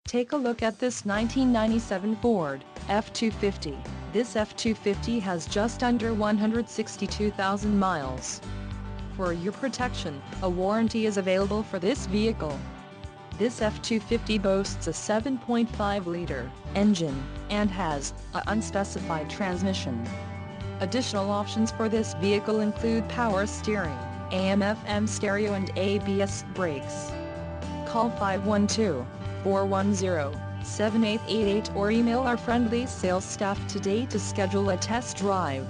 Take a look at this 1997 Ford F-250. This F-250 has just under 162,000 miles. For your protection, a warranty is available for this vehicle. This F-250 boasts a 7.5-liter engine and has an unspecified transmission. Additional options for this vehicle include power steering, AM/FM stereo and ABS brakes. Call 512-410-7888 or email our friendly sales staff today to schedule a test drive.